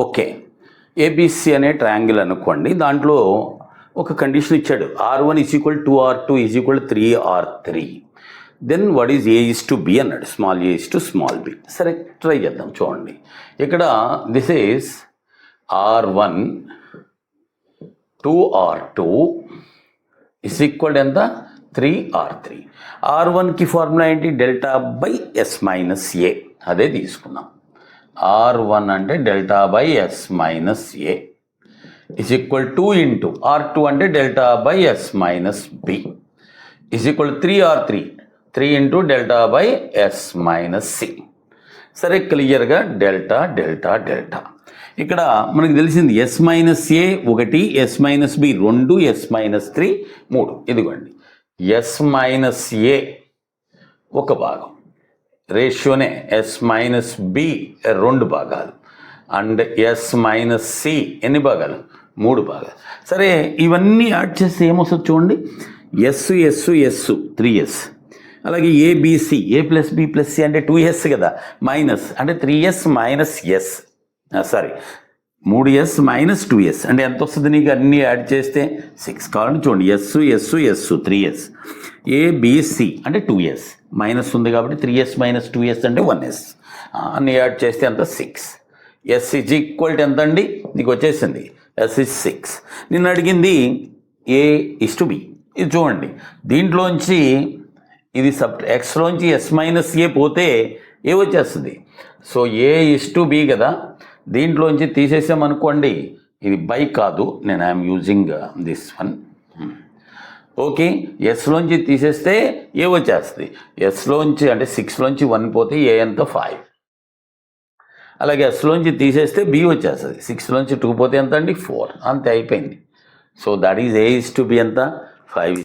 Okay, ABC అనే triangle అనుకోండి. దాంట్లో ఒక కండిషన్ ఇచ్చాడు, R1 = 2, R2 = 3R3. Then what is A:B అన్నాడు, స్మాల్ a:/b. సరే ట్రై చేద్దాం. చూడండి ఇక్కడ దిస్ ఈజ్ R1 2R2 = ఎంత? 3R3. R1కి ఫార్ములా ఏంటి? Delta by S minus A. అదే తీసుకున్నాం. R1 అంటే delta by S minus A = 2 into R2 అంటే delta by S minus B = 3R3, 3 into delta by S minus C. సరే క్లియర్గా delta delta delta. ఇక్కడ మనకి తెలిసింది S minus A 1, S minus B 2, S minus 3 3. ఇదిగోండి yes minus ఏ ఒక భాగం, రేషియోనే yes minus B 2 భాగాలు, అండ్ ఎస్ మైనస్ సి ఎన్ని భాగాలు? 3 భాగాలు. సరే ఇవన్నీ యాడ్ చేస్తే ఏమొస్తుంది చూడండి, ఎస్ 3s, అలాగే ఏబిసి A+B+C అంటే 2s కదా, మైనస్ అంటే 3s minus yes, sorry 3s minus 2s అంటే ఎంత వస్తుంది నీకు? అన్నీ యాడ్ చేస్తే 6. కావాలంటే చూడండి ఎస్ 3s, ఏబిసి అంటే 2s, మైనస్ ఉంది కాబట్టి 3s మైనస్ 2s అంటే 1s, అన్నీ యాడ్ చేస్తే అంత 6. ఎస్ = ఎంత అండి? నీకు వచ్చేసింది ఎస్ 6. నిన్ను అడిగింది A:/B. ఇది చూడండి, దీంట్లోంచి ఇది ఎక్స్లోంచి ఎస్ మైనస్ ఏ పోతే ఏ వచ్చేస్తుంది. సో A:/B కదా, దీంట్లోంచి తీసేసామనుకోండి, ఇది బై కాదు, నేను I'm using this one. Okay, ఎస్లోంచి తీసేస్తే ఏ వచ్చేస్తుంది. ఎస్లోంచి అంటే 6లోంచి 1 పోతే ఏ ఎంత? 5. అలాగే ఎస్లోంచి తీసేస్తే బి వచ్చేస్తుంది. 6లోంచి 2 పోతే ఎంత అండి? 4. అంతే అయిపోయింది. సో దట్ ఈజ్ A:/B ఎంత? 5.